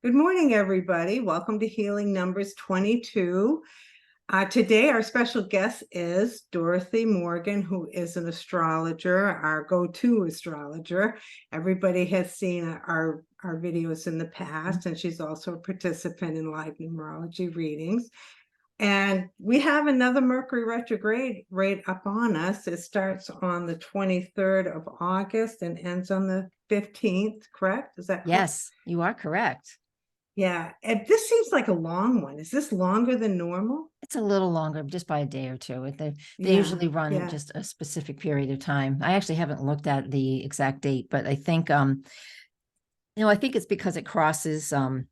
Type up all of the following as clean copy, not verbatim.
Good morning, everybody. Welcome to Healing Numbers 22. Today, our special guest is Dorothy Morgan, who is an astrologer, our go-to astrologer. Everybody has seen our videos in the past, and she's also a participant in live numerology readings. And we have another Mercury retrograde right up on us. It starts on the 23rd of August and ends on the 15th, correct? Is that correct? Yes, you are correct. Yeah, and this seems like a long one. Is this longer than normal? It's a little longer, just by a day or two. They Yeah, usually run yeah. just a specific period of time. I actually haven't looked at the exact date, but I think I think it's because it crosses the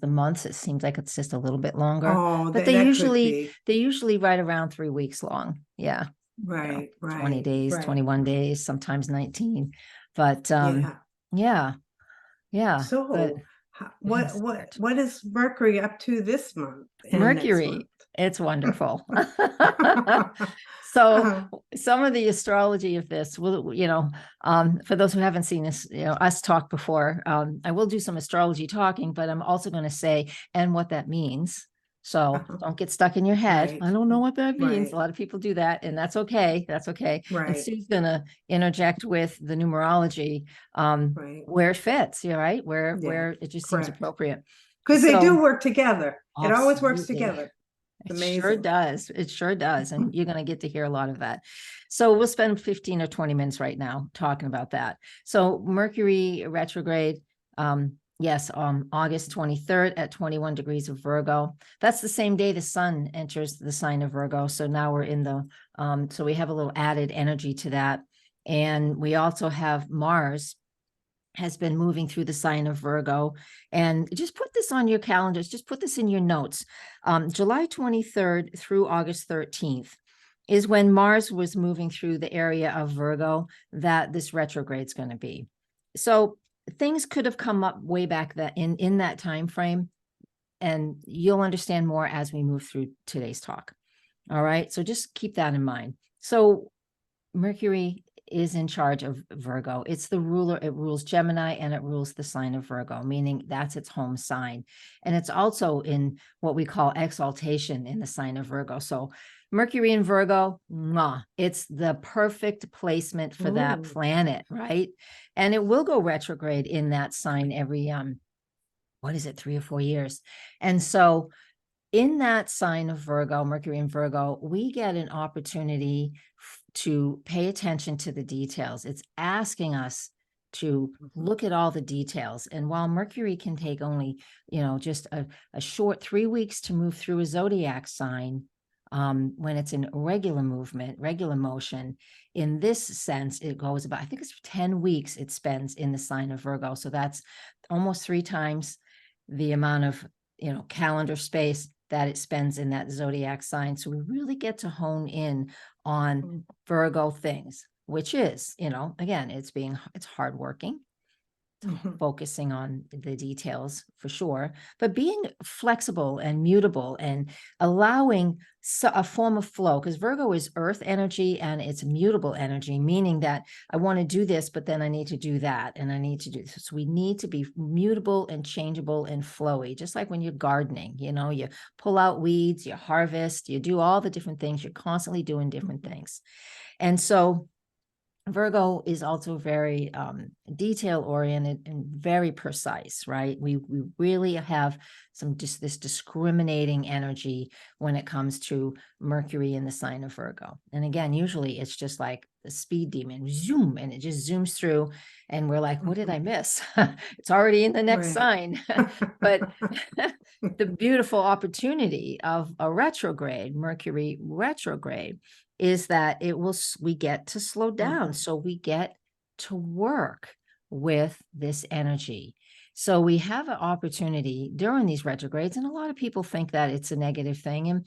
months. It seems like it's just a little bit longer. Oh, But that could be. they're usually right around 3 weweeks long. Yeah. Right, 20 right, days, right. 21 days, sometimes 19. But Yeah. yeah. So, what is Mercury up to this month and next month? Mercury, it's wonderful. So some of the astrology of this will, for those who haven't seen this, us talk before, I will do some astrology talking, but I'm also going to say, and what that means. So don't get stuck in your head. Right. I don't know what that means. Right. A lot of people do that, and that's okay. That's okay. And Right. Sue's going to interject with the numerology, Right. where it fits, right? Yeah, Where it just seems correct. appropriate. Because they do So work together. It always works absolutely. together. It's It sure amazing. does. It sure does. And you're going to get to hear a lot of that. So we'll spend 15 or 20 minutes right now talking about that. So Mercury retrograde, yes, August 23rd at 21 degrees of Virgo. That's the same day the sun enters the sign of Virgo. So now we're in the, so we have a little added energy to that. And we also have Mars has been moving through the sign of Virgo. And just put this on your calendars, just put this in your notes. July 23rd through August 13th is when Mars was moving through the area of Virgo that this retrograde is going to be. So things could have come up way back that in that time frame, and you'll understand more as we move through today's talk. All right, so just keep that in mind. So Mercury is in charge of Virgo. It's the ruler. It rules Gemini and it rules the sign of Virgo, meaning that's its home sign. And it's also in what we call exaltation in the sign of Virgo. So Mercury in Virgo, it's the perfect placement for that planet, right? And it will go retrograde in that sign every, 3 or 4 years. And so in that sign of Virgo, Mercury in Virgo, we get an opportunity to pay attention to the details. It's asking us to look at all the details. And while Mercury can take only, just a short 3 weeks to move through a zodiac sign, when it's in regular movement, regular motion, in this sense, it goes about, I think it's 10 weeks it spends in the sign of Virgo. So that's almost 3 times the amount of, calendar space that it spends in that zodiac sign. So we really get to hone in on Virgo things, which is, again, it's hardworking, focusing on the details for sure, but being flexible and mutable and allowing a form of flow, because Virgo is earth energy and it's mutable energy, meaning that I want to do this, but then I need to do that and I need to do this. So we need to be mutable and changeable and flowy, just like when you're gardening, you pull out weeds, you harvest, you do all the different things, you're constantly doing different things. And so Virgo is also very detail oriented and very precise, right? We really have this discriminating energy when it comes to Mercury in the sign of Virgo. And again, usually it's just like the speed demon, zoom, and it just zooms through and we're like, what did I miss? It's already in the next sign. But the beautiful opportunity of a retrograde, Mercury retrograde, is that we get to slow down. So we get to work with this energy. So we have an opportunity during these retrogrades, and a lot of people think that it's a negative thing, and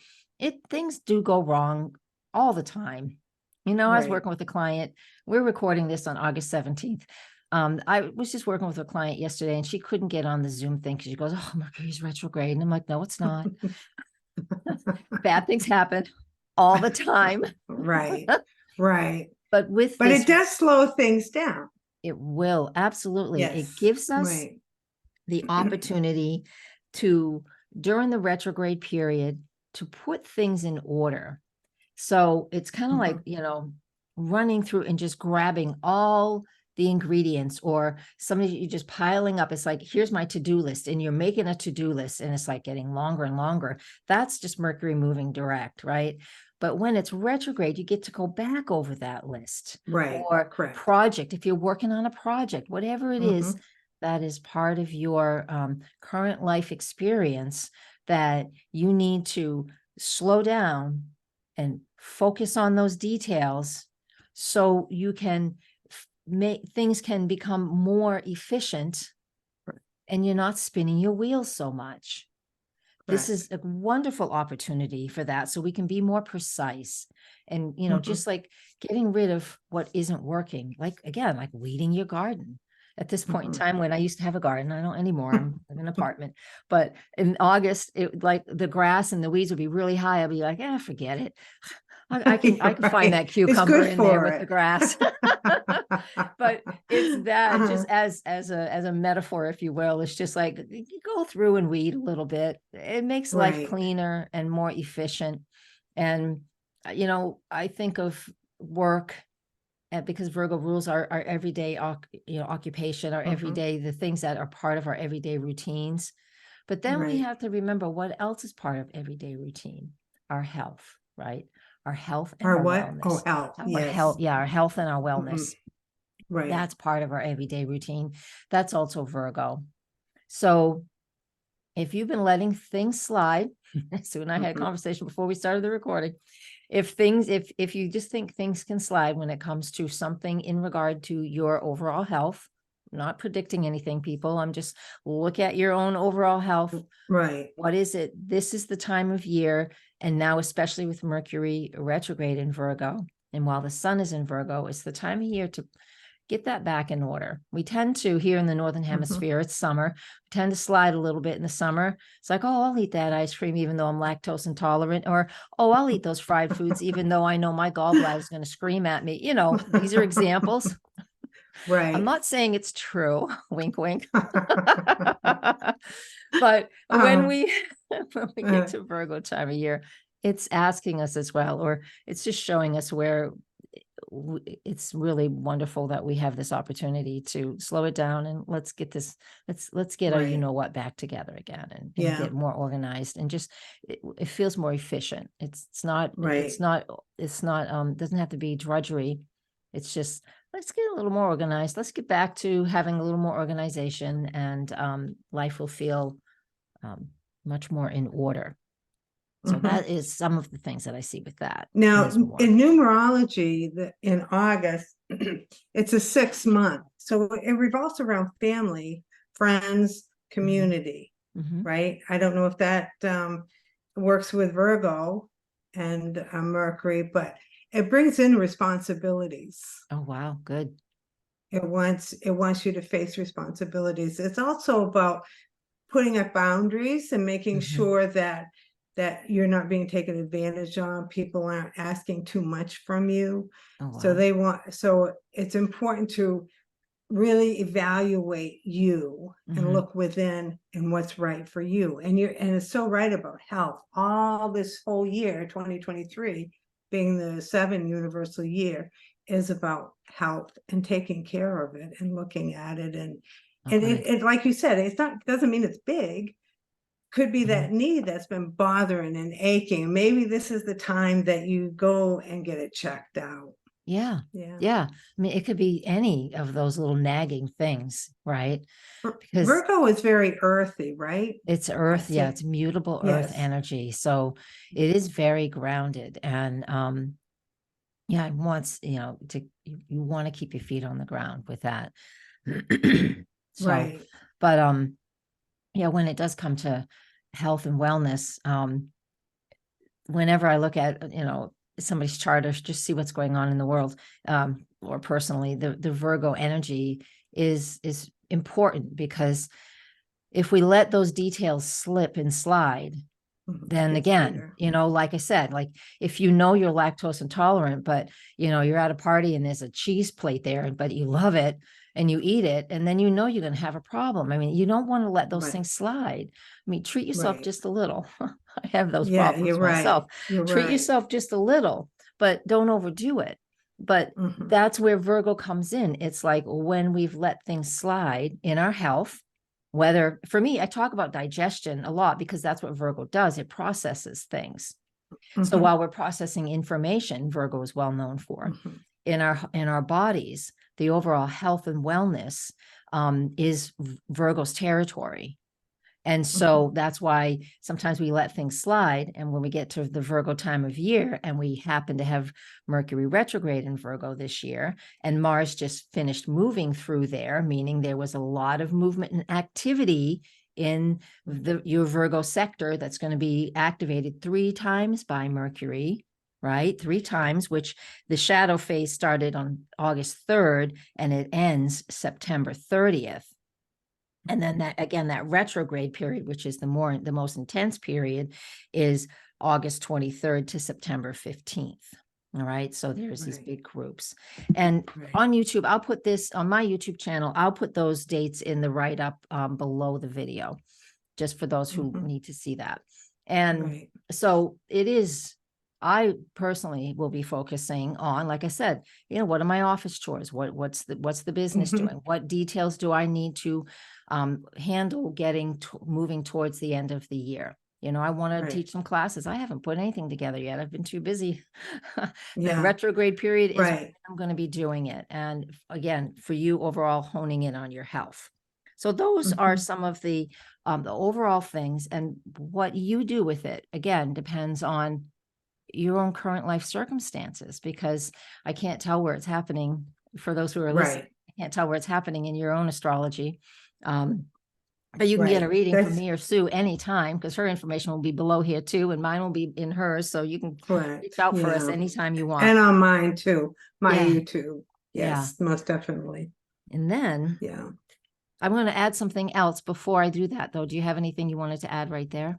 things do go wrong all the time. I was working with a client. We're recording this on August 17th. I was just working with a client yesterday, and she couldn't get on the Zoom thing because she goes, "Oh, Mercury's retrograde," and I'm like, "No, it's not." Bad things happen all the time. Right. But it does slow things down. It will, absolutely. Yes. It gives us the opportunity to, during the retrograde period, to put things in order. So it's kind of like, running through and just grabbing all the ingredients, or somebody you're just piling up. It's like, here's my to-do list, and you're making a to-do list, and it's like getting longer and longer. That's just Mercury moving direct, right? But when it's retrograde, you get to go back over that list. Right. Or Correct. project, if you're working on a project, whatever it is, that is part of your current life experience, that you need to slow down and focus on those details, so you can make things can become more efficient, and you're not spinning your wheels so much. This is a wonderful opportunity for that, so we can be more precise, and just like getting rid of what isn't working, like, again, like weeding your garden. At this point in time, when I used to have a garden, I don't anymore, I'm in an apartment, but in August, it, like, the grass and the weeds would be really high. I'd be like, forget it. I can find that cucumber in there with the grass. But it's that, just as a metaphor, if you will. It's just like, you go through and weed a little bit. It makes life cleaner and more efficient. And I think of work, because Virgo rules our everyday occupation, our everyday, the things that are part of our everyday routines. But then we have to remember what else is part of everyday routine: our health, right? Our health and our what? wellness. Oh, health. Our health, our health and our wellness. Right. That's part of our everyday routine. That's also Virgo. So if you've been letting things slide, Sue and I had a conversation before we started the recording. If you just think things can slide when it comes to something in regard to your overall health, I'm not predicting anything, people. I'm just, look at your own overall health. Right. What is it? This is the time of year. And now, especially with Mercury retrograde in Virgo, and while the sun is in Virgo, it's the time of year to get that back in order. We tend to, here in the Northern Hemisphere, it's summer, we tend to slide a little bit in the summer. It's like, oh, I'll eat that ice cream, even though I'm lactose intolerant, or, oh, I'll eat those fried foods, even though I know my gallbladder is going to scream at me. These are examples. Right. I'm not saying it's true. Wink, wink. But when we get to Virgo time of year, it's asking us as well, or it's just showing us where it's really wonderful that we have this opportunity to slow it down, and let's get our what back together again, and get more organized, and just it feels more efficient. It's not doesn't have to be drudgery. It's just, let's get a little more organized. Let's get back to having a little more organization, and life will feel much more in order. So that is some of the things that I see with that. Now, in numerology, in August, it's a 6 month. So it revolves around family, friends, community, right? I don't know if that works with Virgo and Mercury, but it brings in responsibilities. Oh, wow. Good. It wants you to face responsibilities. It's also about putting up boundaries and making sure that you're not being taken advantage of. People aren't asking too much from you. Oh, wow. So it's important to really evaluate you and look within and what's right for you. And it's so right about health. All this whole year, 2023, being the 7 universal year, is about health and taking care of it and looking at it. And it, like you said, doesn't mean it's big. Could be that knee that's been bothering and aching. Maybe this is the time that you go and get it checked out. Yeah. I mean, it could be any of those little nagging things, right? Because Virgo is very earthy, right? It's earth. Yeah. It's mutable earth energy. So it is very grounded. And it wants, you want to keep your feet on the ground with that. So, but when it does come to health and wellness, whenever I look at, somebody's chart, or just see what's going on in the world, or personally, the Virgo energy is important, because if we let those details slip and slide, then again, like I said, like if you're lactose intolerant, but you're at a party and there's a cheese plate there, but you love it, and you eat it, and then you know you're going to have a problem. I mean, you don't want to let those Right. things slide. I mean, treat yourself Right. just a little. I have those Yeah, problems you're right. myself. You're Treat right. yourself just a little, but don't overdo it. But Mhm. that's where Virgo comes in. It's like when we've let things slide in our health, whether, for me, I talk about digestion a lot because that's what Virgo does. It processes things. So Mhm. while we're processing information, Virgo is well known for, Mhm. in our bodies, the overall health and wellness is Virgo's territory. And so that's why sometimes we let things slide. And when we get to the Virgo time of year, and we happen to have Mercury retrograde in Virgo this year, and Mars just finished moving through there, meaning there was a lot of movement and activity in your Virgo sector that's going to be activated 3 times by Mercury, right? 3 times, which the shadow phase started on August 3rd and it ends September 30th. And then that, again, that retrograde period, which is the most intense period, is August 23rd to September 15th. All right. So there's these big groups. And on YouTube, I'll put this on my YouTube channel. I'll put those dates in the write-up below the video, just for those who need to see that. And so it is, I personally will be focusing on, like I said, what are my office chores? What's the business doing? What details do I need to handle moving towards the end of the year? I want to teach some classes. I haven't put anything together yet. I've been too busy. The retrograde period is when I'm going to be doing it. And again, for you, overall honing in on your health. So those are some of the overall things, and what you do with it, again, depends on your own current life circumstances, because I can't tell where it's happening. For those who are listening, I can't tell where it's happening in your own astrology. But you can get a reading from me or Sue anytime, because her information will be below here too, and mine will be in hers. So you can reach out for us anytime you want. And on mine too, my YouTube. Yes, most definitely. And then I'm going to add something else before I do that, though. Do you have anything you wanted to add right there?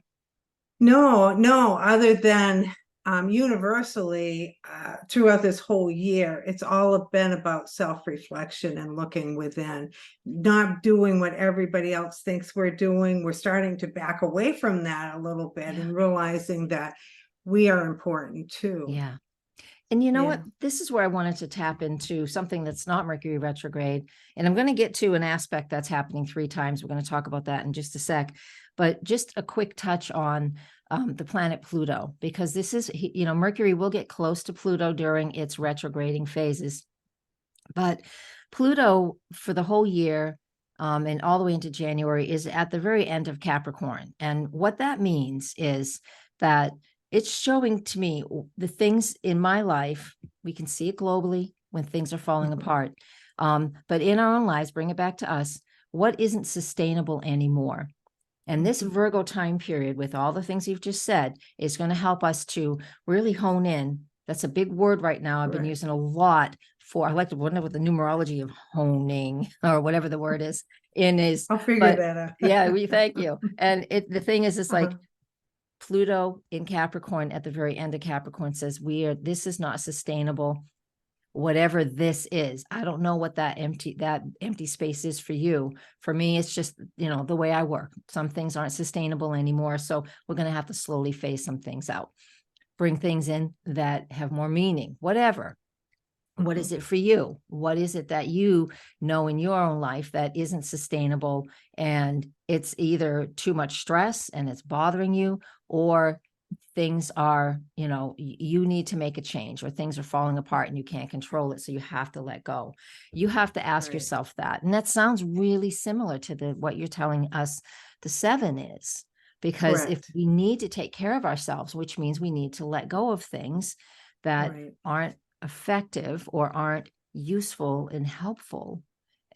No, other than universally throughout this whole year, it's all been about self-reflection and looking within, not doing what everybody else thinks we're doing. We're starting to back away from that a little bit and realizing that we are important too. Yeah. And you know what? This is where I wanted to tap into something that's not Mercury retrograde. And I'm going to get to an aspect that's happening 3 times. We're going to talk about that in just a sec. But just a quick touch on the planet Pluto, because this is, Mercury will get close to Pluto during its retrograding phases. But Pluto for the whole year and all the way into January is at the very end of Capricorn. And what that means is that it's showing to me the things in my life. We can see it globally when things are falling apart. But in our own lives, bring it back to us, what isn't sustainable anymore? And this Virgo time period, with all the things you've just said, is going to help us to really hone in. That's a big word right now. I've been using a lot for, I like to wonder what the numerology of honing or whatever the word is I'll figure that out. Yeah, thank you. And the thing is, it's like Pluto in Capricorn at the very end of Capricorn says, this is not sustainable. Whatever this is, I don't know what that empty space is for you. For me, it's just, the way I work. Some things aren't sustainable anymore. So we're going to have to slowly phase some things out, bring things in that have more meaning, whatever. What is it for you? What is it that you know in your own life that isn't sustainable, and it's either too much stress and it's bothering you, or things are, you need to make a change, or things are falling apart and you can't control it. So you have to let go. You have to ask yourself that. And that sounds really similar to what you're telling us the 7 is, because if we need to take care of ourselves, which means we need to let go of things that aren't effective or aren't useful and helpful.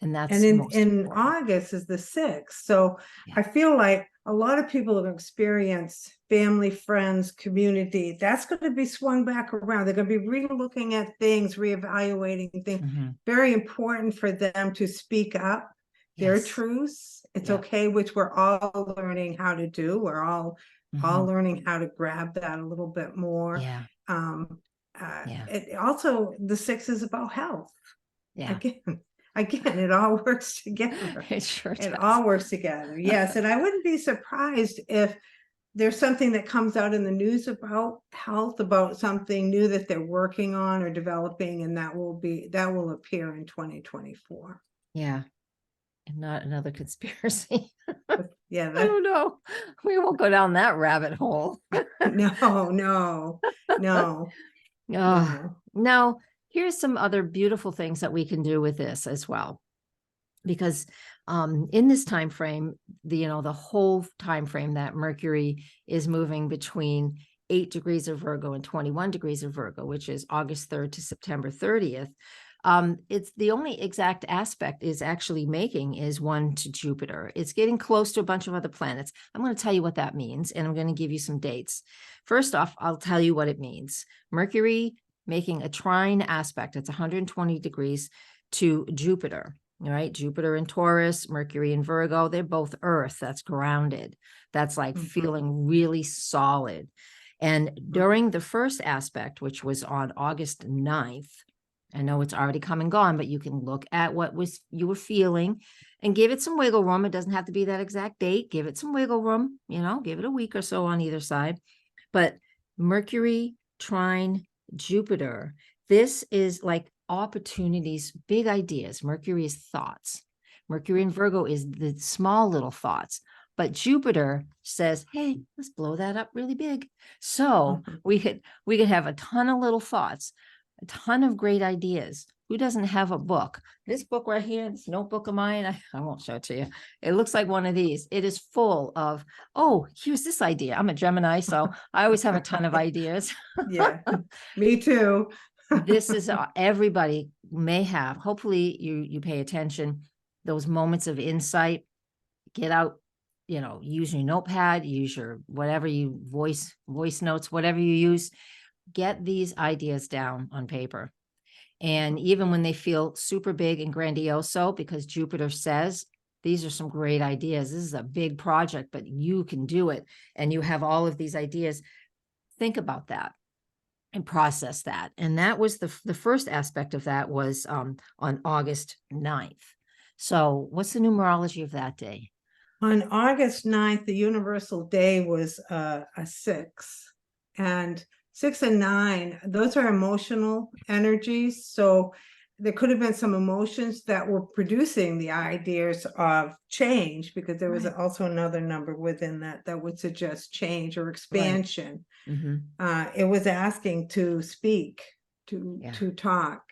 And that's in August is the 6th. So I feel like a lot of people have experienced family, friends, community. That's going to be swung back around. They're going to be re-looking at things, reevaluating things. Very important for them to speak up their truths. It's okay, which we're all learning how to do. We're all learning how to grab that a little bit more. It also, the 6 is about health. Again, again, it all works together. It sure It does. all works together. Yes. And I wouldn't be surprised if there's something that comes out in the news about health, about something new that they're working on or developing, and that will appear in 2024. Yeah. And not another conspiracy. Yeah, I don't know. We won't go down that rabbit hole. no. Oh, No. now, here's some other beautiful things that we can do with this as well. Because in this time frame, the whole time frame that Mercury is moving between 8 degrees of Virgo and 21 degrees of Virgo, which is August 3rd to September 30th. It's the only exact aspect is actually making is 1 to Jupiter. It's getting close to a bunch of other planets. I'm going to tell you what that means, and I'm going to give you some dates. First off, I'll tell you what it means. Mercury making a trine aspect. It's 120 degrees to Jupiter. All right, Jupiter in Taurus, Mercury in Virgo, they're both Earth. That's grounded. That's like feeling really solid. And during the first aspect, which was on August 9th, I know it's already come and gone, but you can look at what you were feeling and give it some wiggle room. It doesn't have to be that exact date. Give it some wiggle room, give it a week or so on either side. But Mercury, trine, Jupiter, this is like opportunities, big ideas. Mercury is thoughts. Mercury in Virgo is the small little thoughts. But Jupiter says, hey, let's blow that up really big. So we could have a ton of little thoughts, a ton of great ideas. Who doesn't have a book? This book right here, this notebook of mine, I won't show it to you. It looks like one of these. It is full of, oh, here's this idea. I'm a Gemini, so I always have a ton of ideas. Yeah, me too. This is everybody may have. Hopefully you pay attention. Those moments of insight, get out, use your notepad, use your whatever you voice notes, whatever you use, get these ideas down on paper. And even when they feel super big and grandiose, because Jupiter says, these are some great ideas. This is a big project, but you can do it. And you have all of these ideas. Think about that and process that. And that was the first aspect of that was on August 9th. So what's the numerology of that day? On August 9th, the universal day was a 6. And 6 and 9, those are emotional energies. So there could have been some emotions that were producing the ideas of change, because there was also another number within that would suggest change or expansion. It was asking to speak, to talk.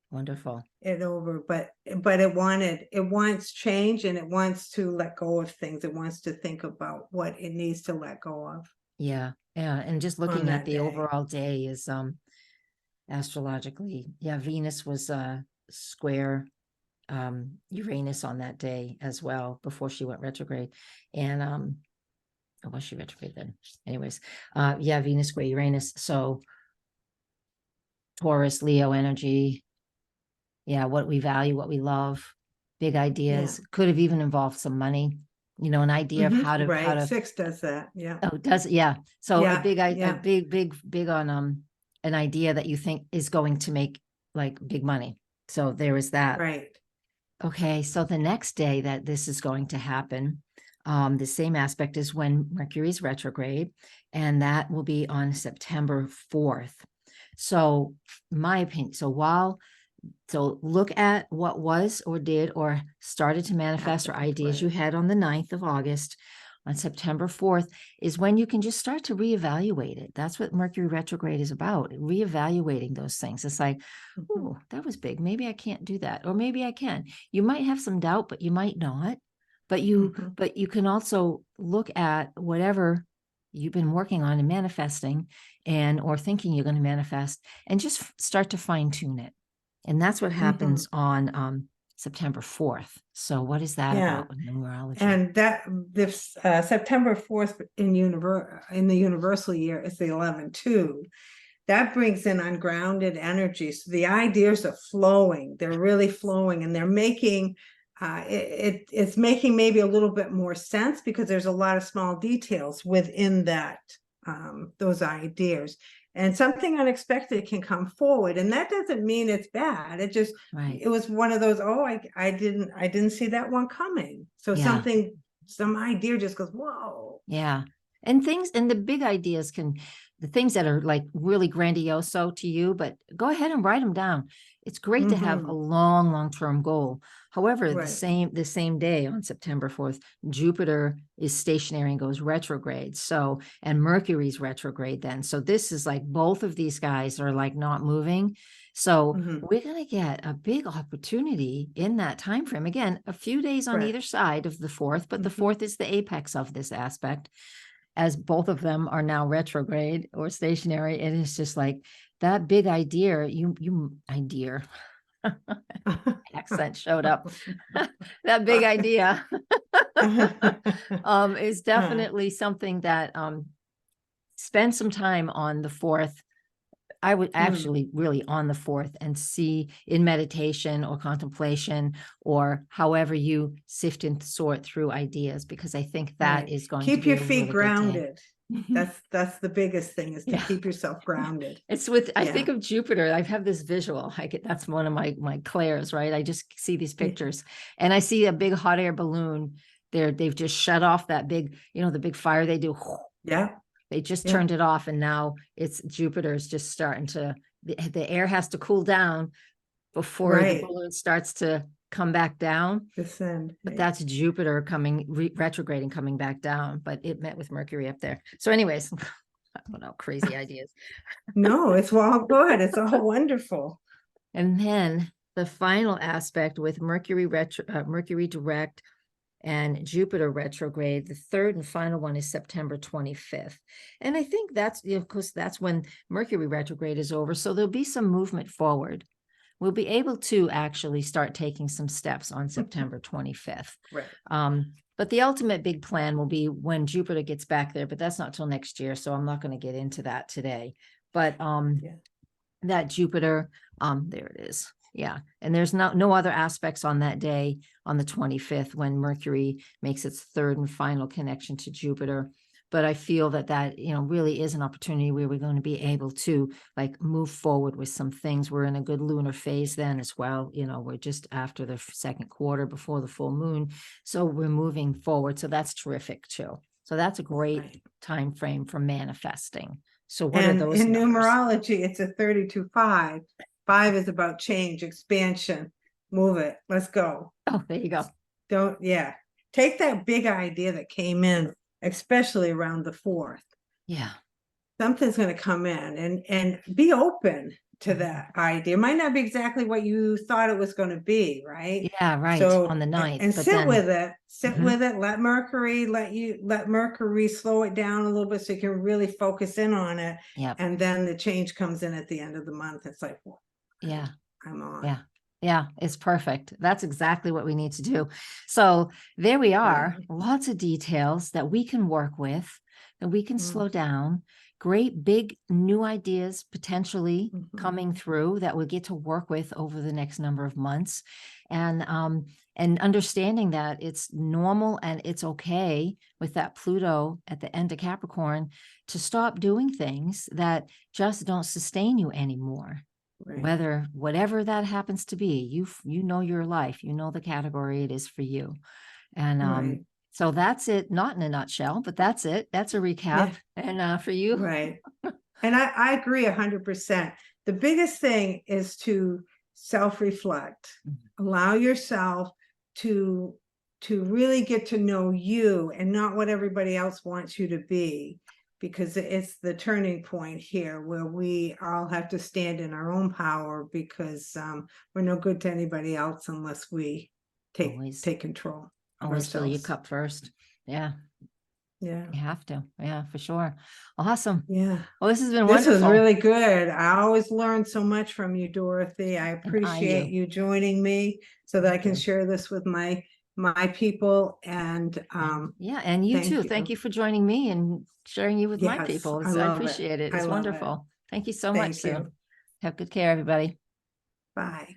Wonderful. It over, but it wants change, and it wants to let go of things. It wants to think about what it needs to let go of. Yeah. And just looking at the overall day is astrologically, Venus was square Uranus on that day as well before she went retrograde. And was she retrograde then? Anyways, Venus square Uranus. So Taurus, Leo energy. Yeah, what we value, what we love, big ideas. Could have even involved some money, an idea of how to 6 does that. Yeah. Oh, does it? Yeah. So a big on an idea that you think is going to make like big money. So there is that. Right. Okay. So the next day that this is going to happen, the same aspect is when Mercury's retrograde, and that will be on September 4th. So my opinion, so look at what was or did or started to manifest or ideas you had on the 9th of August. On September 4th is when you can just start to reevaluate it. That's what Mercury retrograde is about, reevaluating those things. It's like, oh, that was big. Maybe I can't do that. Or maybe I can. You might have some doubt, but you might not. But you can also look at whatever you've been working on and manifesting or thinking you're going to manifest, and just start to fine tune it. And that's what happens on September 4th. So what is that about in numerology? And that this September 4th in the universal year is the 11-2. That brings in ungrounded energy. So the ideas are flowing. They're really flowing, and they're making it's making maybe a little bit more sense, because there's a lot of small details within that those ideas. and something unexpected can come forward, and that doesn't mean it's bad. It just, Right. it was one of those, oh, I didn't see that one coming. So Yeah. some idea just goes, whoa. Yeah. And the big ideas the things that are like really grandiose to you, but go ahead and write them down. It's great to have a long-term goal. However, Right. the same day on September 4th, Jupiter is stationary and goes retrograde. So, and Mercury's retrograde then. So this is like both of these guys are like not moving. So we're going to get a big opportunity in that time frame. Again, a few days on Right. either side of the 4th, but the 4th is the apex of this aspect, as both of them are now retrograde or stationary. And it's just like that big idea, idea accent showed up. That big idea is definitely something that spend some time on the 4th. I would actually really on the 4th and see in meditation or contemplation or however you sift and sort through ideas, because I think that is going to keep be your a feet really grounded. good day. That's the biggest thing, is to keep yourself grounded. It's with, I think of Jupiter. I have this visual. That's one of my clairs, right? I just see these pictures and I see a big hot air balloon there. They've just shut off that big, the big fire they do. Yeah. They just turned it off, and now it's Jupiter's just starting to, the air has to cool down before the balloon starts to come back down. Descend. But that's Jupiter coming retrograde and coming back down, but it met with Mercury up there. So anyways, I don't know, crazy ideas. No, it's all good. It's all wonderful. And then the final aspect with Mercury direct and Jupiter retrograde, the third and final one is September 25th. And I think that's, of course, that's when Mercury retrograde is over. So there'll be some movement forward. We'll be able to actually start taking some steps on September 25th. Right. But the ultimate big plan will be when Jupiter gets back there, but that's not till next year. So I'm not going to get into that today. But that Jupiter, there it is. Yeah. And there's no other aspects on that day, on the 25th, when Mercury makes its third and final connection to Jupiter. But I feel that really is an opportunity where we're going to be able to like move forward with some things. We're in a good lunar phase then as well. We're just after the second quarter before the full moon. So we're moving forward. So that's terrific too. So that's a great time frame for manifesting. So what are those in numbers? numerology, it's a 32-5. 5 is about change, expansion. Move it. Let's go. Oh, there you go. Take that big idea that came in, especially around the 4th. Yeah. Something's going to come in, and be open to that idea. It might not be exactly what you thought it was going to be, right? Yeah, right. So on the 9th. and sit with it. Sit with it. Let Mercury slow it down a little bit so you can really focus in on it. Yeah. And then the change comes in at the end of the month. It's like, well, I'm on. Yeah. Yeah, it's perfect. That's exactly what we need to do. So there we are. Lots of details that we can work with, that we can slow down. Great big new ideas potentially coming through that we'll get to work with over the next number of months. And understanding that it's normal and it's okay with that Pluto at the end of Capricorn to stop doing things that just don't sustain you anymore. Whatever that happens to be, you know your life, you know the category it is for you. And so that's it, not in a nutshell, but that's it. That's a recap. And for you. Right. And I agree 100%. The biggest thing is to self-reflect. Allow yourself to really get to know you and not what everybody else wants you to be. Because it's the turning point here where we all have to stand in our own power, because we're no good to anybody else unless we take control. Always fill your cup first. Yeah. Yeah. You have to. Yeah, for sure. Awesome. Yeah. Well, this has been wonderful. This was really good. I always learn so much from you, Dorothy. I appreciate you joining me so that I can share this with my people. And and you too. Thank you for joining me and sharing you with my people. I appreciate it. It's wonderful. Thank you so much, Sue. Have good care, everybody. Bye.